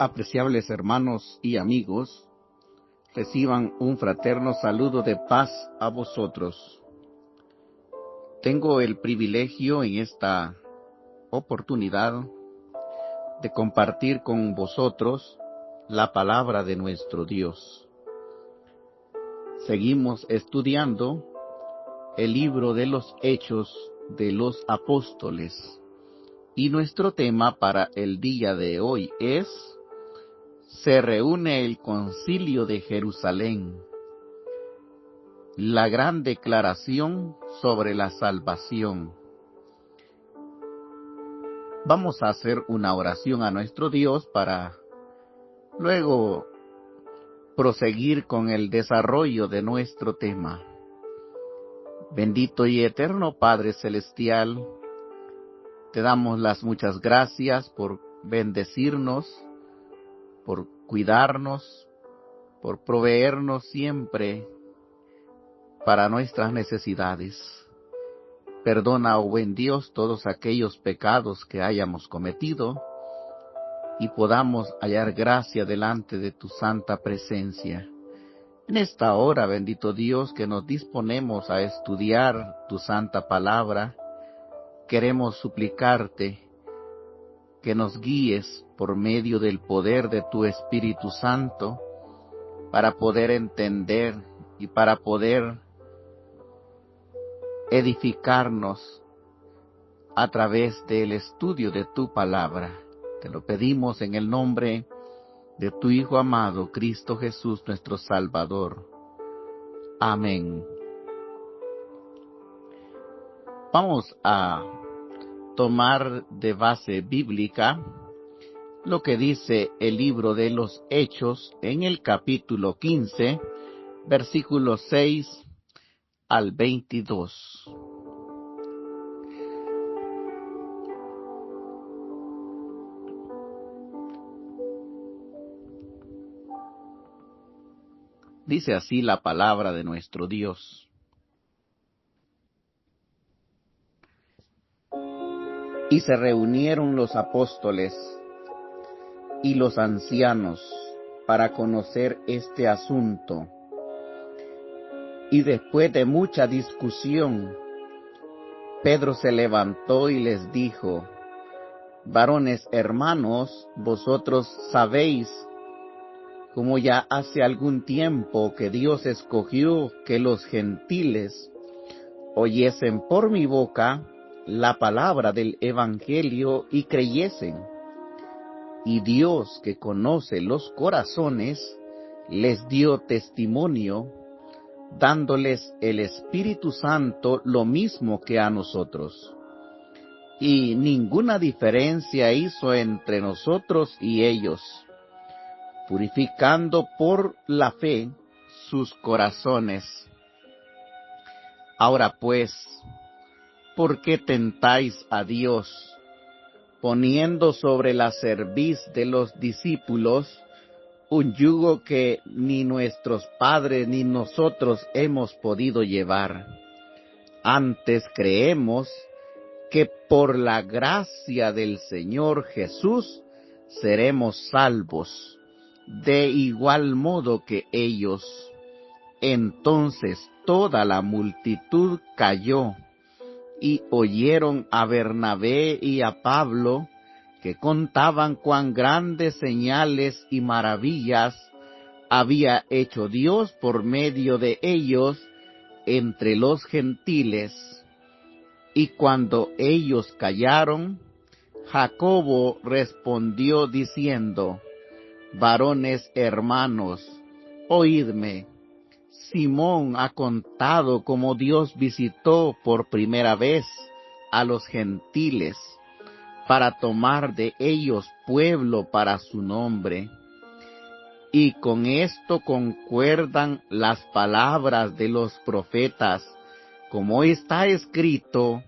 Apreciables hermanos y amigos, reciban un fraterno saludo de paz a vosotros. Tengo el privilegio en esta oportunidad de compartir con vosotros la palabra de nuestro Dios. Seguimos estudiando el libro de los Hechos de los Apóstoles y nuestro tema para el día de hoy es: se reúne el Concilio de Jerusalén, la gran declaración sobre la salvación. Vamos a hacer una oración a nuestro Dios para luego proseguir con el desarrollo de nuestro tema. Bendito y eterno Padre Celestial, te damos las muchas gracias por bendecirnos, por cuidarnos, por proveernos siempre para nuestras necesidades. Perdona, oh buen Dios, todos aquellos pecados que hayamos cometido y podamos hallar gracia delante de tu santa presencia. En esta hora, bendito Dios, que nos disponemos a estudiar tu santa palabra, queremos suplicarte que nos guíes por medio del poder de tu Espíritu Santo para poder entender y para poder edificarnos a través del estudio de tu palabra. Te lo pedimos en el nombre de tu Hijo amado, Cristo Jesús, nuestro Salvador. Amén. Vamos a tomar de base bíblica lo que dice el libro de los Hechos en el capítulo 15, versículos 6 al 22. Dice así la palabra de nuestro Dios. Y se reunieron los apóstoles y los ancianos para conocer este asunto. Y después de mucha discusión, Pedro se levantó y les dijo: varones hermanos, vosotros sabéis, como ya hace algún tiempo que Dios escogió que los gentiles oyesen por mi boca la palabra del evangelio y creyesen. Y Dios, que conoce los corazones, les dio testimonio, dándoles el Espíritu Santo lo mismo que a nosotros. Y ninguna diferencia hizo entre nosotros y ellos, purificando por la fe sus corazones. Ahora pues, ¿por qué tentáis a Dios, poniendo sobre la cerviz de los discípulos un yugo que ni nuestros padres ni nosotros hemos podido llevar? Antes creemos que por la gracia del Señor Jesús seremos salvos, de igual modo que ellos. Entonces toda la multitud calló y oyeron a Bernabé y a Pablo, que contaban cuán grandes señales y maravillas había hecho Dios por medio de ellos entre los gentiles. Y cuando ellos callaron, Jacobo respondió diciendo: varones hermanos, oídme. Simón ha contado cómo Dios visitó por primera vez a los gentiles para tomar de ellos pueblo para su nombre. Y con esto concuerdan las palabras de los profetas, como está escrito: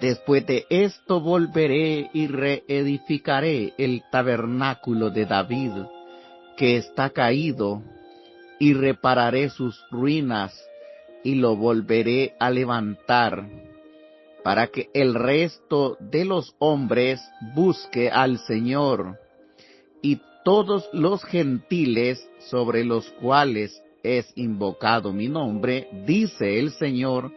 después de esto volveré y reedificaré el tabernáculo de David, que está caído, y repararé sus ruinas, y lo volveré a levantar, para que el resto de los hombres busque al Señor, y todos los gentiles sobre los cuales es invocado mi nombre, dice el Señor,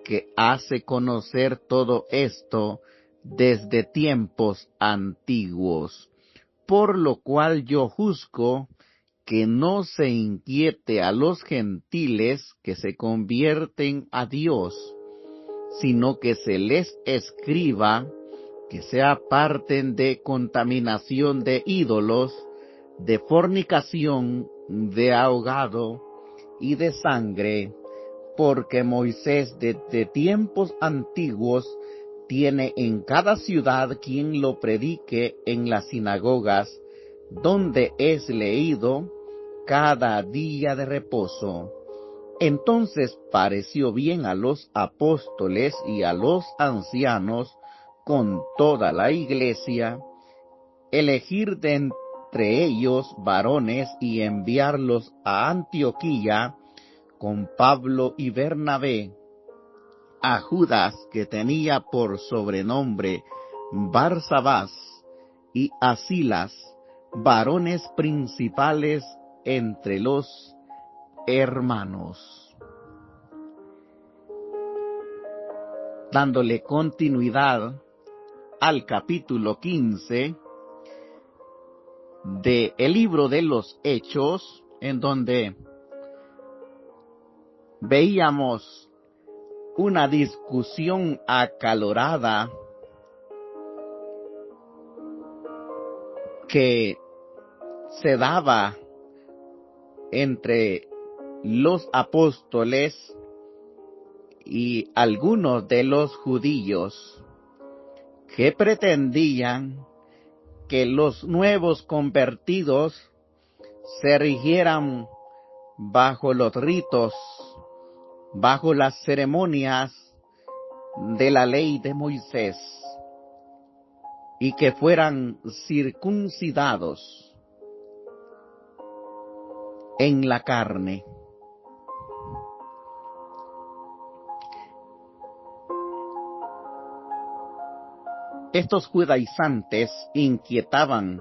que hace conocer todo esto desde tiempos antiguos. Por lo cual yo juzgo que no se inquiete a los gentiles que se convierten a Dios, sino que se les escriba que se aparten de contaminación de ídolos, de fornicación, de ahogado y de sangre, porque Moisés desde tiempos antiguos tiene en cada ciudad quien lo predique en las sinagogas, donde es leído cada día de reposo. Entonces pareció bien a los apóstoles y a los ancianos con toda la iglesia, elegir de entre ellos varones y enviarlos a Antioquía con Pablo y Bernabé, a Judas, que tenía por sobrenombre Barsabás, y a Silas, varones principales entre los hermanos. Dándole continuidad al capítulo 15 del libro de los Hechos, en donde veíamos una discusión acalorada que se daba entre los apóstoles y algunos de los judíos que pretendían que los nuevos convertidos se rigieran bajo los ritos, bajo las ceremonias de la ley de Moisés, y que fueran circuncidados en la carne. Estos judaizantes inquietaban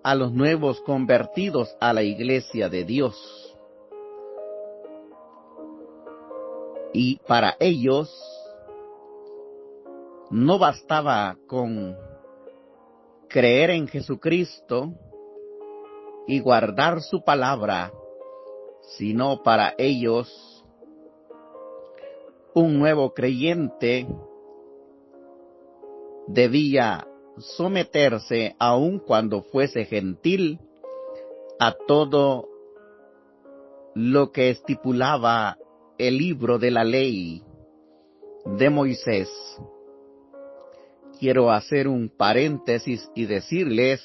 a los nuevos convertidos a la iglesia de Dios. Y para ellos no bastaba con creer en Jesucristo y guardar su palabra, sino para ellos un nuevo creyente debía someterse, aun cuando fuese gentil, a todo lo que estipulaba el libro de la ley de Moisés. Quiero hacer un paréntesis y decirles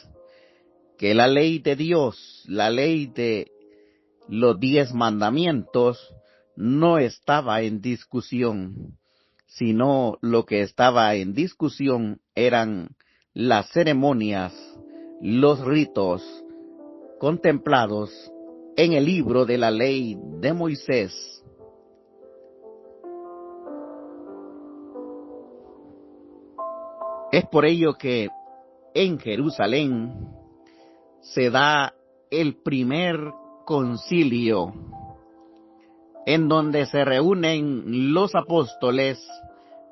que la ley de Dios, la ley de los 10 mandamientos, no estaba en discusión, sino lo que estaba en discusión eran las ceremonias, los ritos contemplados en el libro de la ley de Moisés. Es por ello que en Jerusalén se da el primer concilio, en donde se reúnen los apóstoles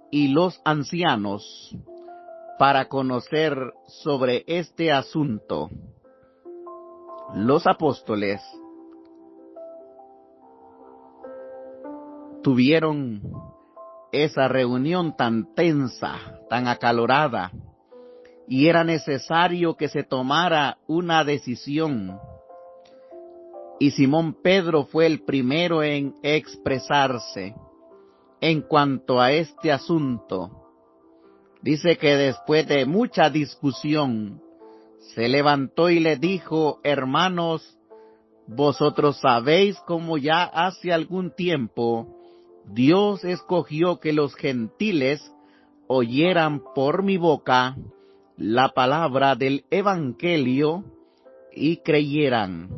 y los ancianos para conocer sobre este asunto. Los apóstoles tuvieron esa reunión tan tensa, tan acalorada, y era necesario que se tomara una decisión. Y Simón Pedro fue el primero en expresarse en cuanto a este asunto. Dice que después de mucha discusión, se levantó y le dijo: hermanos, vosotros sabéis cómo ya hace algún tiempo Dios escogió que los gentiles oyeran por mi boca la palabra del evangelio y creyeran.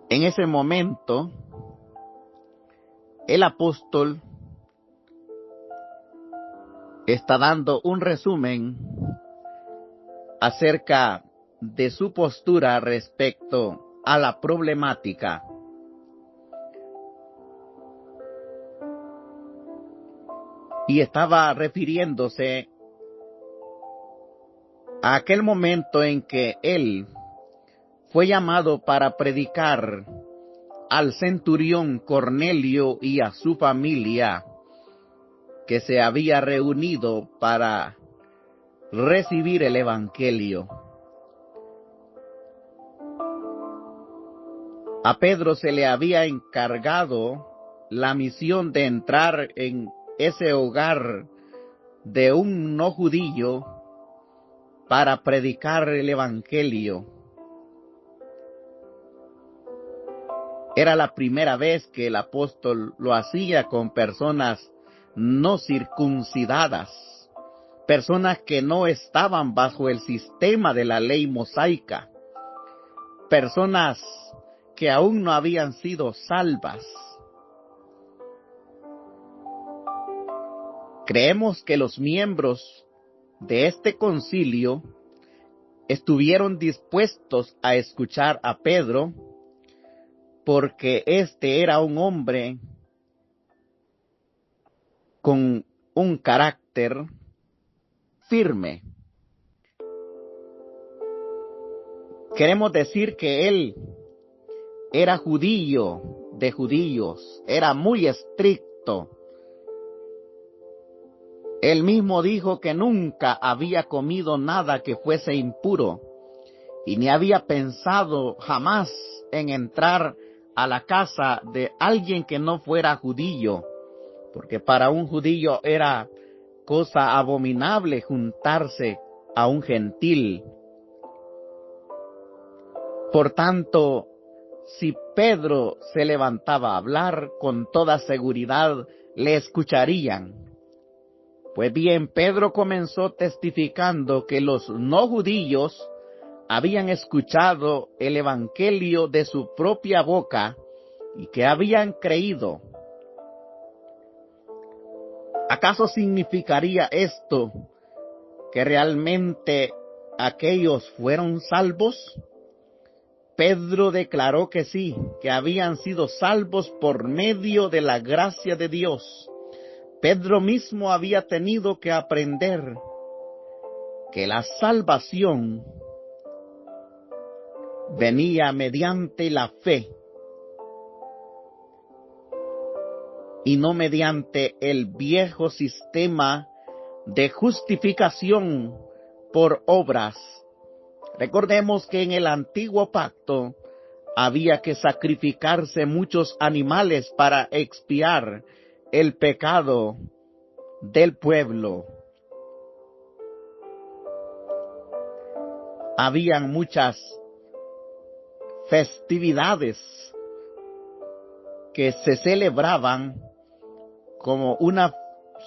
En ese momento, el apóstol está dando un resumen acerca de su postura respecto a la problemática. Y estaba refiriéndose a aquel momento en que él fue llamado para predicar al centurión Cornelio y a su familia, que se había reunido para recibir el evangelio. A Pedro se le había encargado la misión de entrar en ese hogar de un no judío para predicar el evangelio. Era la primera vez que el apóstol lo hacía con personas no circuncidadas, personas que no estaban bajo el sistema de la ley mosaica, personas que aún no habían sido salvas. Creemos que los miembros de este concilio estuvieron dispuestos a escuchar a Pedro, porque este era un hombre con un carácter firme. Queremos decir que él era judío de judíos, era muy estricto. Él mismo dijo que nunca había comido nada que fuese impuro y ni había pensado jamás en entrar a la casa de alguien que no fuera judío, porque para un judío era cosa abominable juntarse a un gentil. Por tanto, si Pedro se levantaba a hablar, con toda seguridad le escucharían. Pues bien, Pedro comenzó testificando que los no judíos habían escuchado el evangelio de su propia boca y que habían creído. ¿Acaso significaría esto que realmente aquellos fueron salvos? Pedro declaró que sí, que habían sido salvos por medio de la gracia de Dios. Pedro mismo había tenido que aprender que la salvación venía mediante la fe y no mediante el viejo sistema de justificación por obras. Recordemos que en el antiguo pacto había que sacrificarse muchos animales para expiar el pecado del pueblo. Habían muchas festividades que se celebraban como una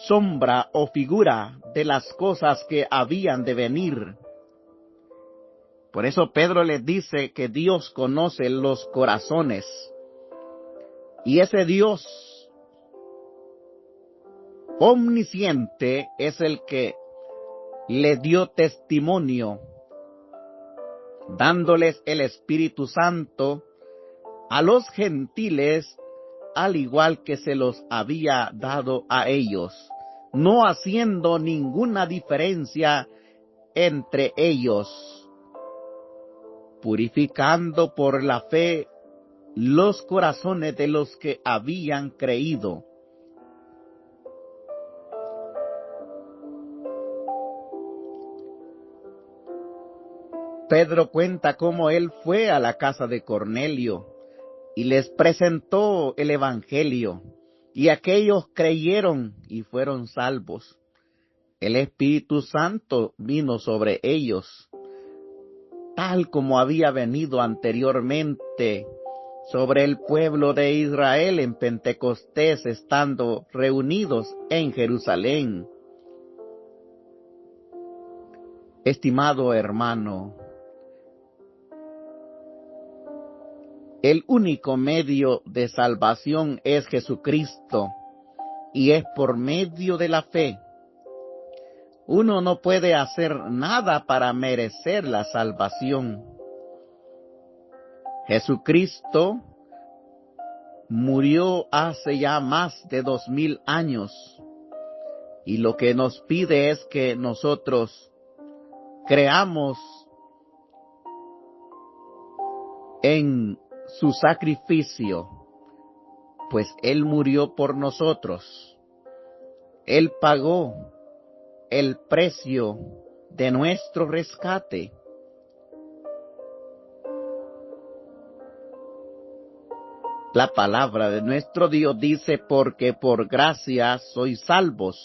sombra o figura de las cosas que habían de venir. Por eso Pedro les dice que Dios conoce los corazones. Y ese Dios omnisciente es el que le dio testimonio, dándoles el Espíritu Santo a los gentiles, al igual que se los había dado a ellos, no haciendo ninguna diferencia entre ellos, purificando por la fe los corazones de los que habían creído. Pedro cuenta cómo él fue a la casa de Cornelio y les presentó el evangelio, y aquellos creyeron y fueron salvos. El Espíritu Santo vino sobre ellos, tal como había venido anteriormente sobre el pueblo de Israel en Pentecostés, estando reunidos en Jerusalén. Estimado hermano, el único medio de salvación es Jesucristo, y es por medio de la fe. Uno no puede hacer nada para merecer la salvación. Jesucristo murió hace ya más de 2000 años y lo que nos pide es que nosotros creamos en su sacrificio, pues Él murió por nosotros. Él pagó el precio de nuestro rescate. La palabra de nuestro Dios dice, porque por gracia sois salvos.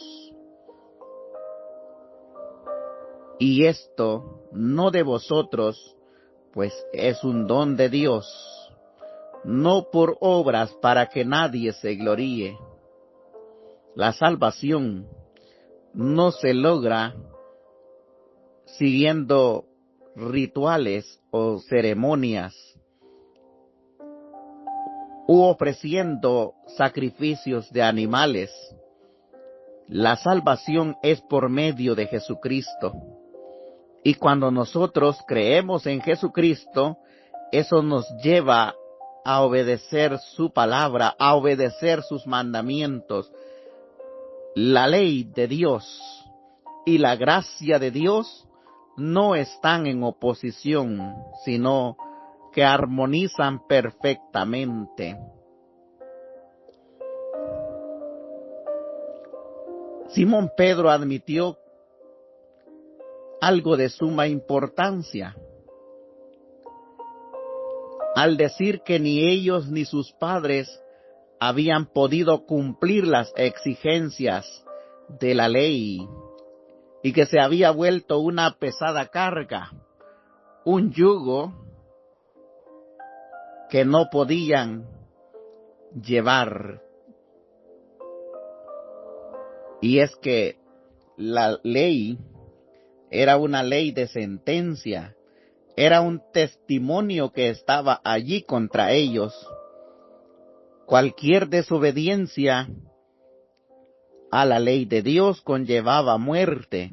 Y esto no de vosotros, pues es un don de Dios, no por obras para que nadie se gloríe. La salvación no se logra siguiendo rituales o ceremonias u ofreciendo sacrificios de animales. La salvación es por medio de Jesucristo. Y cuando nosotros creemos en Jesucristo, eso nos lleva a obedecer su palabra, a obedecer sus mandamientos. La ley de Dios y la gracia de Dios no están en oposición, sino que armonizan perfectamente. Simón Pedro admitió algo de suma importancia al decir que ni ellos ni sus padres habían podido cumplir las exigencias de la ley y que se había vuelto una pesada carga, un yugo que no podían llevar. Y es que la ley era una ley de sentencia, era un testimonio que estaba allí contra ellos. Cualquier desobediencia a la ley de Dios conllevaba muerte.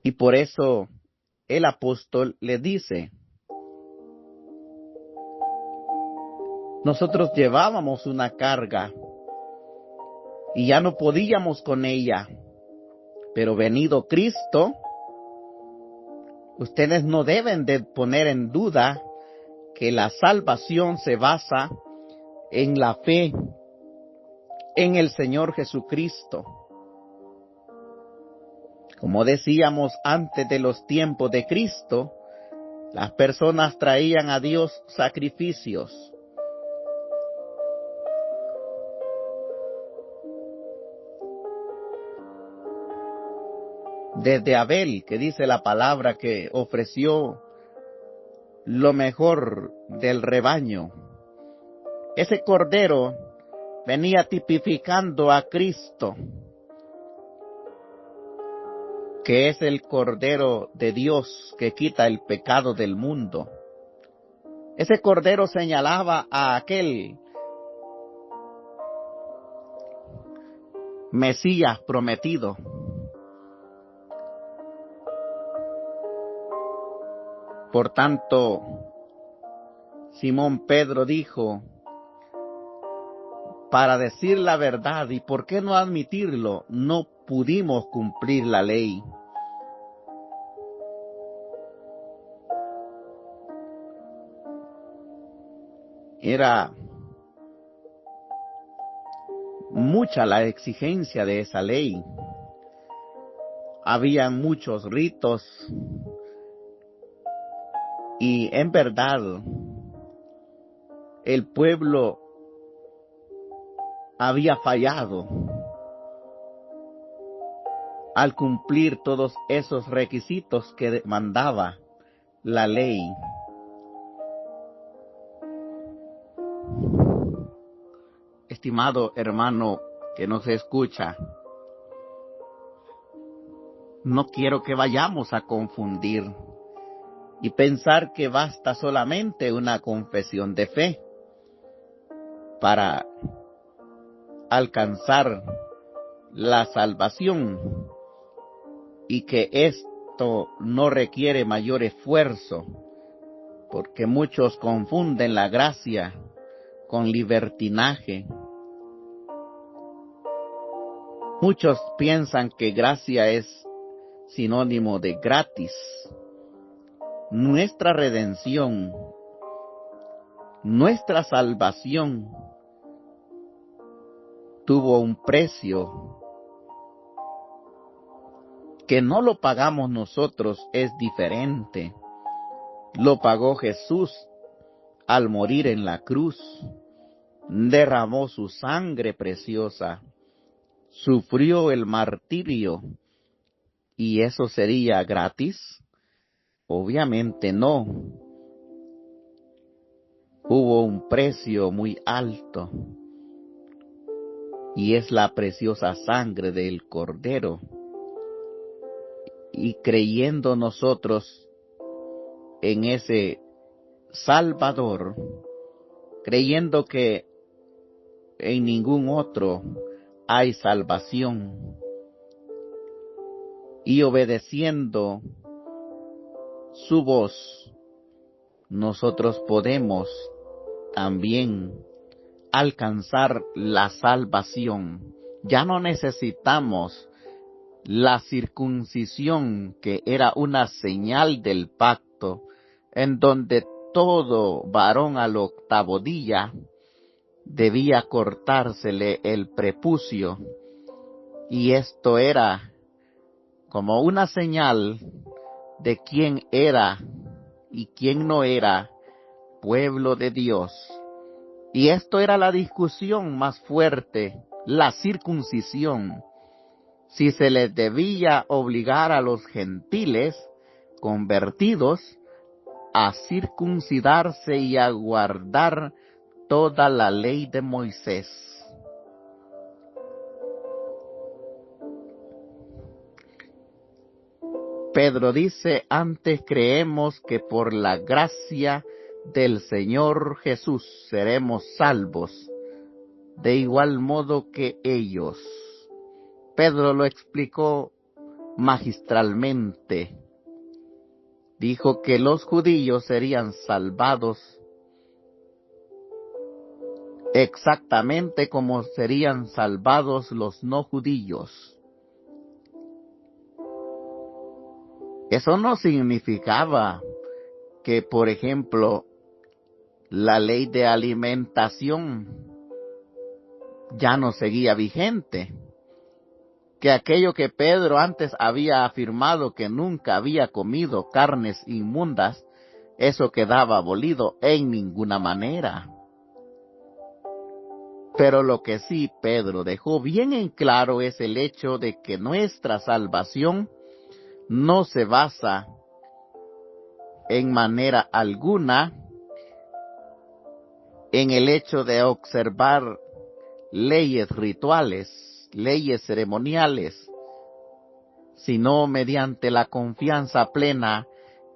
Y por eso el apóstol le dice, nosotros llevábamos una carga y ya no podíamos con ella, pero venido Cristo, ustedes no deben de poner en duda que la salvación se basa en la fe en el Señor Jesucristo. Como decíamos, antes de los tiempos de Cristo, las personas traían a Dios sacrificios. Desde Abel, que dice la palabra que ofreció lo mejor del rebaño. Ese cordero venía tipificando a Cristo, que es el Cordero de Dios que quita el pecado del mundo. Ese Cordero señalaba a aquel Mesías prometido. Por tanto, Simón Pedro dijo, para decir la verdad, ¿y por qué no admitirlo? No pudimos cumplir la ley. Era mucha la exigencia de esa ley. Habían muchos ritos y en verdad el pueblo había fallado al cumplir todos esos requisitos que demandaba la ley. Estimado hermano que nos escucha, no quiero que vayamos a confundir y pensar que basta solamente una confesión de fe para alcanzar la salvación y que esto no requiere mayor esfuerzo, porque muchos confunden la gracia con libertinaje. Muchos piensan que gracia es sinónimo de gratis. Nuestra redención, nuestra salvación tuvo un precio que no lo pagamos nosotros, es diferente. Lo pagó Jesús al morir en la cruz. Derramó su sangre preciosa, sufrió el martirio. ¿Y eso sería gratis? Obviamente no. Hubo un precio muy alto, y es la preciosa sangre del Cordero. Y creyendo nosotros en ese Salvador, creyendo que en ningún otro hay salvación, y obedeciendo su voz, nosotros podemos también alcanzar la salvación. Ya no necesitamos la circuncisión, que era una señal del pacto, en donde todo varón al octavo día debía cortársele el prepucio, y esto era como una señal de quién era y quién no era pueblo de Dios. Y esto era la discusión más fuerte, la circuncisión. Si se les debía obligar a los gentiles convertidos a circuncidarse y a guardar toda la ley de Moisés. Pedro dice: antes creemos que por la gracia del Señor Jesús seremos salvos, de igual modo que ellos. Pedro lo explicó magistralmente. Dijo que los judíos serían salvados exactamente como serían salvados los no judíos. Eso no significaba que, por ejemplo, la ley de alimentación ya no seguía vigente, que aquello que Pedro antes había afirmado, que nunca había comido carnes inmundas, eso quedaba abolido en ninguna manera. Pero lo que sí Pedro dejó bien en claro es el hecho de que nuestra salvación no se basa en manera alguna en el hecho de observar leyes rituales, leyes ceremoniales, sino mediante la confianza plena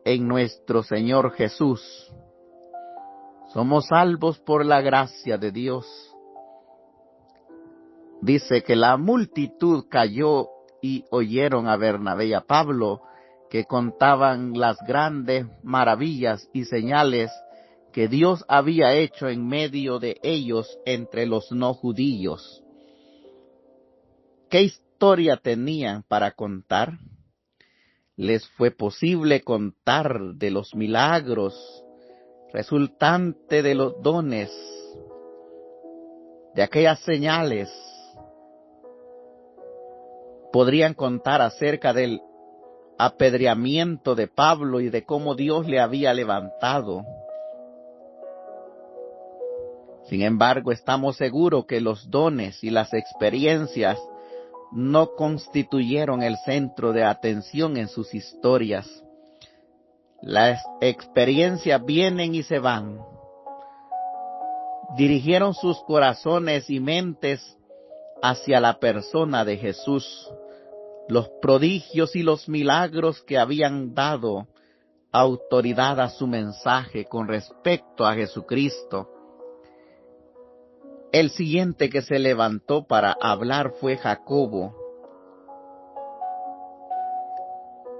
en nuestro Señor Jesús. Somos salvos por la gracia de Dios. Dice que la multitud cayó y oyeron a Bernabé y a Pablo, que contaban las grandes maravillas y señales que Dios había hecho en medio de ellos entre los no judíos. ¿Qué historia tenían para contar? Les fue posible contar de los milagros resultantes de los dones, de aquellas señales. Podrían contar acerca del apedreamiento de Pablo y de cómo Dios le había levantado. Sin embargo, estamos seguros que los dones y las experiencias no constituyeron el centro de atención en sus historias. Las experiencias vienen y se van. Dirigieron sus corazones y mentes hacia la persona de Jesús, los prodigios y los milagros que habían dado autoridad a su mensaje con respecto a Jesucristo. El siguiente que se levantó para hablar fue Jacobo.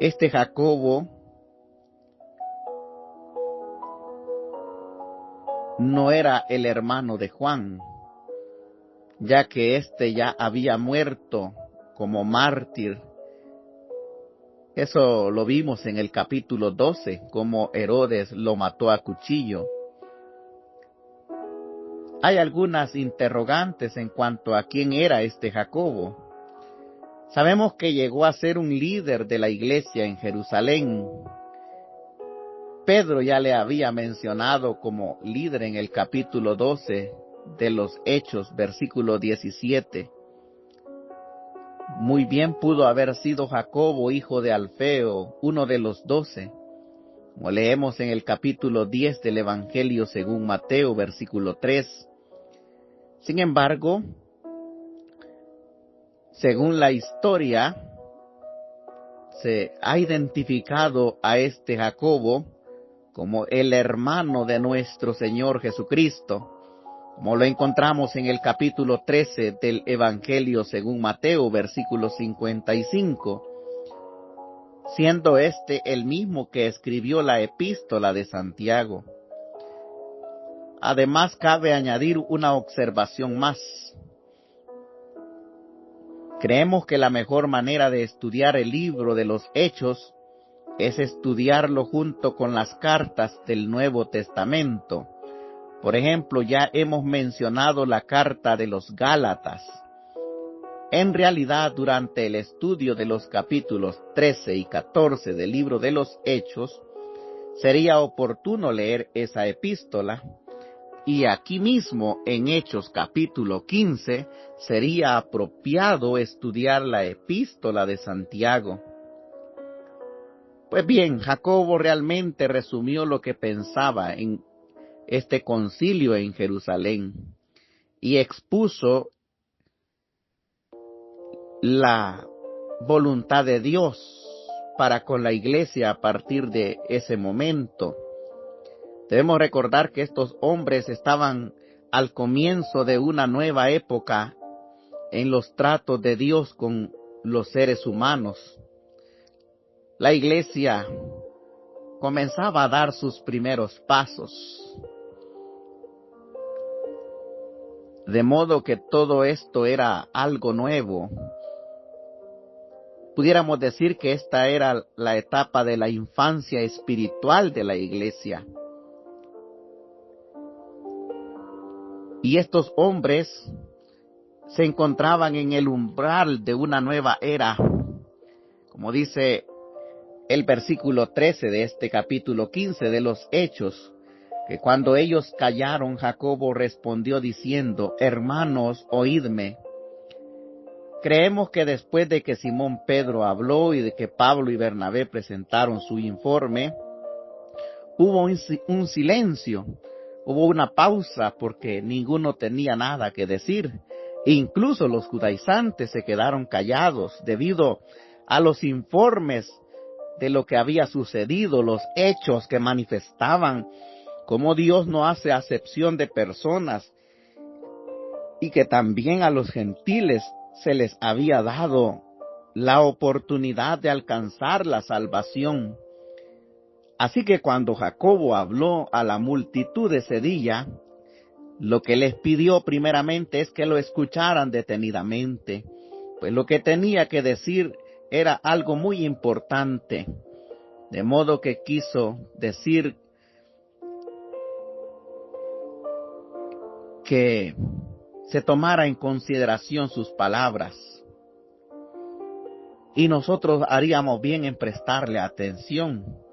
Este Jacobo no era el hermano de Juan, ya que éste ya había muerto como mártir. Eso lo vimos en el capítulo 12, como Herodes lo mató a cuchillo. Hay algunas interrogantes en cuanto a quién era este Jacobo. Sabemos que llegó a ser un líder de la iglesia en Jerusalén. Pedro ya le había mencionado como líder en el capítulo 12 de los Hechos, versículo 17. Muy bien pudo haber sido Jacobo, hijo de Alfeo, uno de los 12. Como leemos en el capítulo 10 del Evangelio según Mateo, versículo 3. Sin embargo, según la historia, se ha identificado a este Jacobo como el hermano de nuestro Señor Jesucristo, como lo encontramos en el capítulo 13 del Evangelio según Mateo, versículo 55, siendo este el mismo que escribió la epístola de Santiago. Además, cabe añadir una observación más. Creemos que la mejor manera de estudiar el libro de los Hechos es estudiarlo junto con las cartas del Nuevo Testamento. Por ejemplo, ya hemos mencionado la carta de los Gálatas. En realidad, durante el estudio de los capítulos 13 y 14 del libro de los Hechos, sería oportuno leer esa epístola. Y aquí mismo, en Hechos capítulo 15, sería apropiado estudiar la epístola de Santiago. Pues bien, Jacobo realmente resumió lo que pensaba en este concilio en Jerusalén y expuso la voluntad de Dios para con la iglesia a partir de ese momento. Debemos recordar que estos hombres estaban al comienzo de una nueva época en los tratos de Dios con los seres humanos. La iglesia comenzaba a dar sus primeros pasos, de modo que todo esto era algo nuevo. Pudiéramos decir que esta era la etapa de la infancia espiritual de la iglesia. Y estos hombres se encontraban en el umbral de una nueva era, como dice el versículo 13 de este capítulo 15 de los Hechos, que cuando ellos callaron, Jacobo respondió diciendo: hermanos, oídme. Creemos que después de que Simón Pedro habló y de que Pablo y Bernabé presentaron su informe, hubo un silencio. Hubo una pausa porque ninguno tenía nada que decir. Incluso los judaizantes se quedaron callados debido a los informes de lo que había sucedido, los hechos que manifestaban cómo Dios no hace acepción de personas y que también a los gentiles se les había dado la oportunidad de alcanzar la salvación. Así que cuando Jacobo habló a la multitud ese día, lo que les pidió primeramente es que lo escucharan detenidamente, pues lo que tenía que decir era algo muy importante, de modo que quiso decir que se tomara en consideración sus palabras, y nosotros haríamos bien en prestarle atención.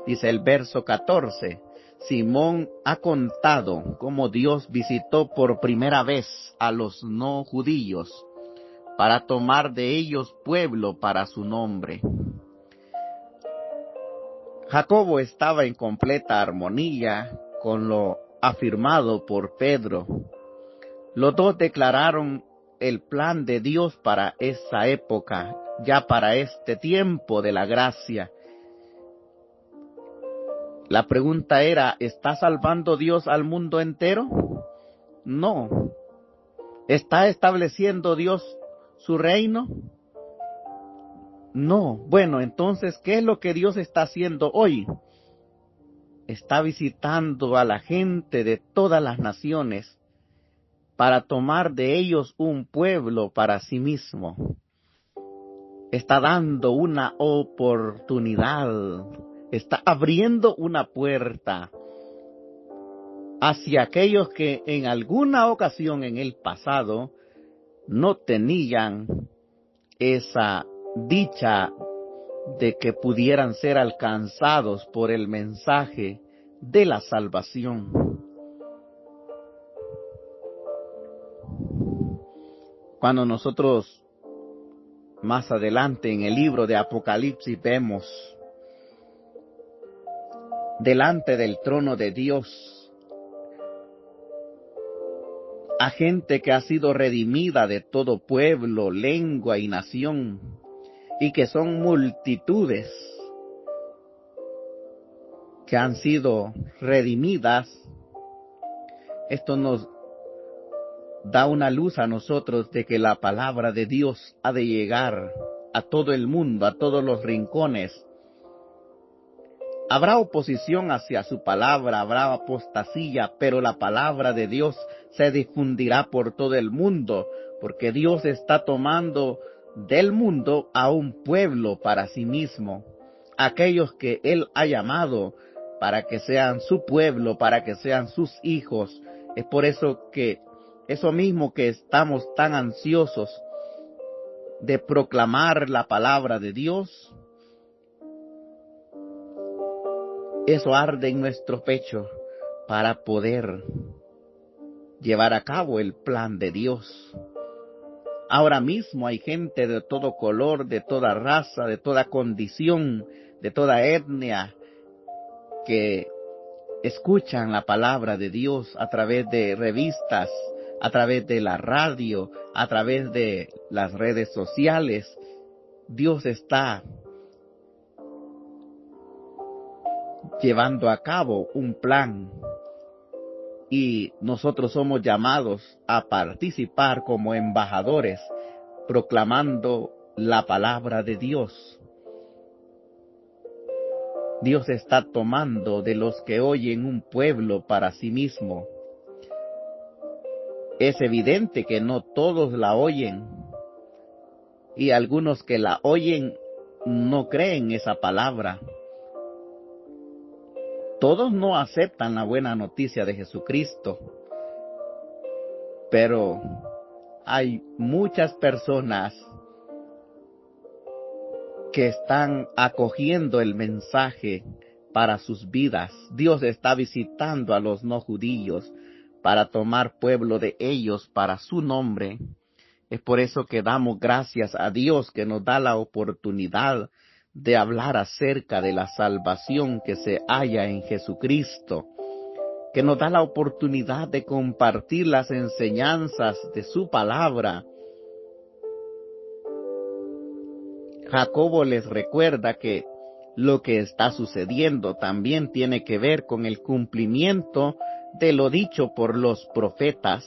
Dice el verso 14, Simón ha contado cómo Dios visitó por primera vez a los no judíos para tomar de ellos pueblo para su nombre. Jacobo estaba en completa armonía con lo afirmado por Pedro. Los dos declararon el plan de Dios para esa época, ya para este tiempo de la gracia. La pregunta era, ¿está salvando Dios al mundo entero? No, ¿Está estableciendo Dios su reino? No. Bueno, entonces, ¿qué es lo que Dios está haciendo hoy? Está visitando a la gente de todas las naciones para tomar de ellos un pueblo para sí mismo. Está dando una oportunidad, está abriendo una puerta hacia aquellos que en alguna ocasión en el pasado no tenían esa dicha de que pudieran ser alcanzados por el mensaje de la salvación. Cuando nosotros más adelante en el libro de Apocalipsis vemos delante del trono de Dios a gente que ha sido redimida de todo pueblo, lengua y nación, y que son multitudes que han sido redimidas, esto nos da una luz a nosotros de que la palabra de Dios ha de llegar a todo el mundo, a todos los rincones. Habrá oposición hacia su palabra, habrá apostasía, pero la palabra de Dios se difundirá por todo el mundo, porque Dios está tomando del mundo a un pueblo para sí mismo, aquellos que Él ha llamado para que sean su pueblo, para que sean sus hijos. Es por eso que eso mismo que estamos tan ansiosos de proclamar la palabra de Dios, eso arde en nuestro pecho para poder llevar a cabo el plan de Dios. Ahora mismo hay gente de todo color, de toda raza, de toda condición, de toda etnia, que escuchan la palabra de Dios a través de revistas, a través de la radio, a través de las redes sociales. Dios está llevando a cabo un plan y nosotros somos llamados a participar como embajadores, proclamando la palabra de Dios. Dios está tomando de los que oyen un pueblo para sí mismo. Es evidente que no todos la oyen, y algunos que la oyen no creen esa palabra. Todos no aceptan la buena noticia de Jesucristo, pero hay muchas personas que están acogiendo el mensaje para sus vidas. Dios está visitando a los no judíos para tomar pueblo de ellos para su nombre. Es por eso que damos gracias a Dios que nos da la oportunidad de hablar acerca de la salvación que se halla en Jesucristo, que nos da la oportunidad de compartir las enseñanzas de su palabra. Jacobo les recuerda que lo que está sucediendo también tiene que ver con el cumplimiento de lo dicho por los profetas.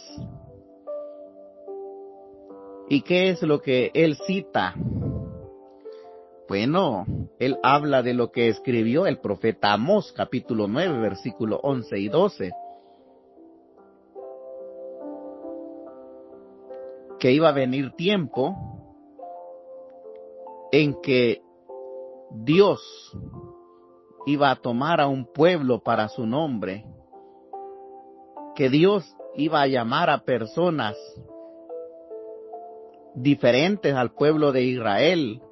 ¿Y qué es lo que él cita? Bueno, él habla de lo que escribió el profeta Amós, capítulo 9, versículo 11 y 12. Que iba a venir tiempo en que Dios iba a tomar a un pueblo para su nombre, que Dios iba a llamar a personas diferentes al pueblo de Israel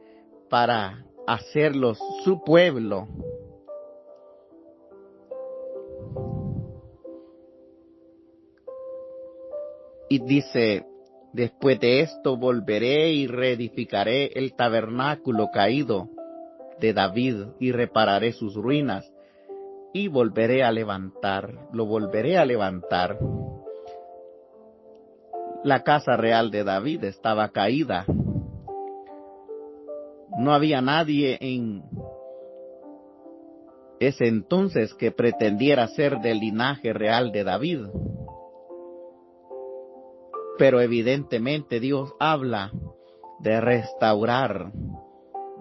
para hacerlos su pueblo. Y dice, después de esto volveré y reedificaré el tabernáculo caído de David y repararé sus ruinas y lo volveré a levantar. La casa real de David estaba caída. No había nadie en ese entonces que pretendiera ser del linaje real de David. Pero evidentemente Dios habla de restaurar,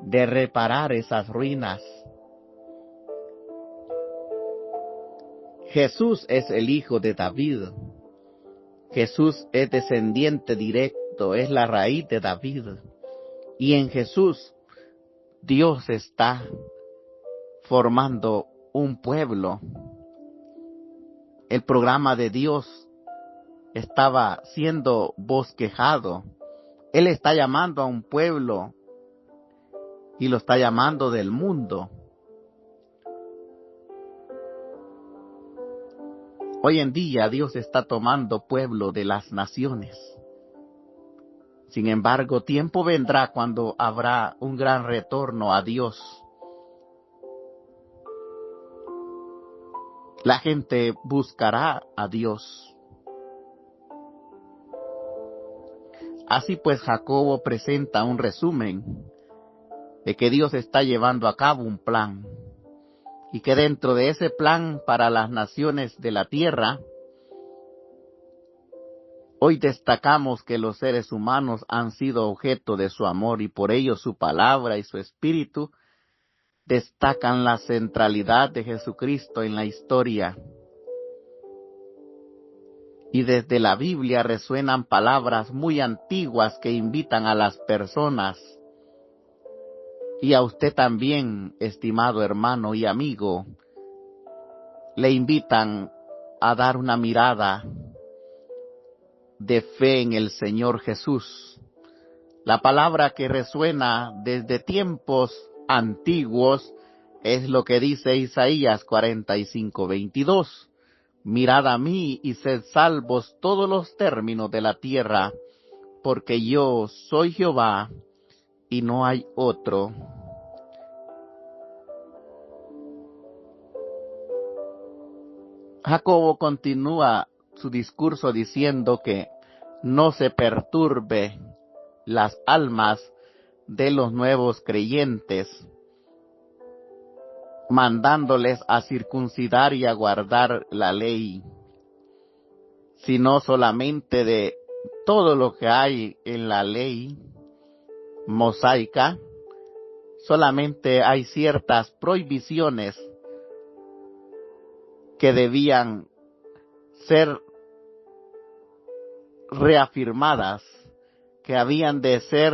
de reparar esas ruinas. Jesús es el hijo de David. Jesús es descendiente directo, es la raíz de David. Y en Jesús Dios está formando un pueblo. El programa de Dios estaba siendo bosquejado. Él está llamando a un pueblo y lo está llamando del mundo. Hoy en día Dios está tomando pueblo de las naciones. Sin embargo, tiempo vendrá cuando habrá un gran retorno a Dios. La gente buscará a Dios. Así pues, Jacobo presenta un resumen de que Dios está llevando a cabo un plan y que dentro de ese plan para las naciones de la tierra, hoy destacamos que los seres humanos han sido objeto de su amor y por ello su palabra y su espíritu destacan la centralidad de Jesucristo en la historia. Y desde la Biblia resuenan palabras muy antiguas que invitan a las personas y a usted también, estimado hermano y amigo, le invitan a dar una mirada de fe en el Señor Jesús. La palabra que resuena desde tiempos antiguos es lo que dice Isaías 45:22. Mirad a mí y sed salvos todos los términos de la tierra, porque yo soy Jehová y no hay otro. Jacobo continúa su discurso diciendo que no se perturbe las almas de los nuevos creyentes, mandándoles a circuncidar y a guardar la ley, sino solamente de todo lo que hay en la ley mosaica. Solamente hay ciertas prohibiciones que debían ser reafirmadas, que habían de ser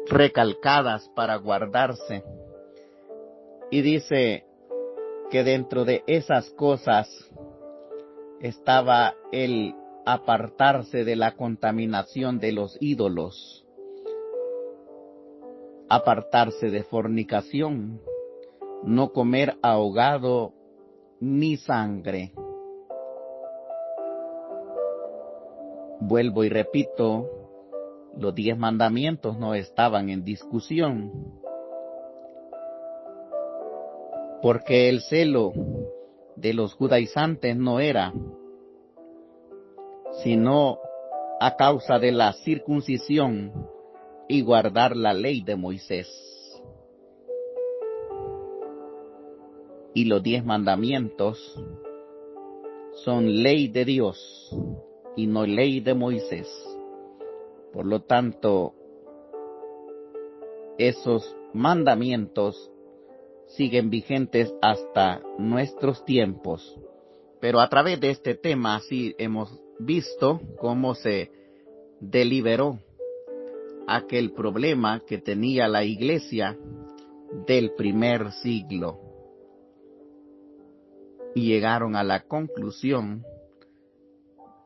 recalcadas para guardarse. Y dice que dentro de esas cosas estaba el apartarse de la contaminación de los ídolos, apartarse de fornicación, no comer ahogado ni sangre. Vuelvo y repito, los 10 mandamientos no estaban en discusión, porque el celo de los judaizantes no era sino a causa de la circuncisión y guardar la ley de Moisés. Y los 10 mandamientos son ley de Dios y no ley de Moisés. Por lo tanto, esos mandamientos siguen vigentes hasta nuestros tiempos. Pero a través de este tema sí hemos visto cómo se deliberó aquel problema que tenía la iglesia del primer siglo. Y llegaron a la conclusión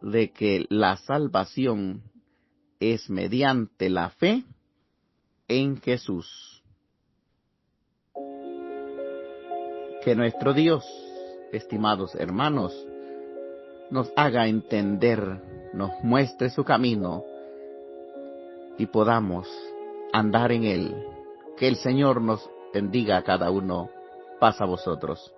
de que la salvación es mediante la fe en Jesús. Que nuestro Dios, estimados hermanos, nos haga entender, nos muestre su camino y podamos andar en él. Que el Señor nos bendiga a cada uno. Paz a vosotros.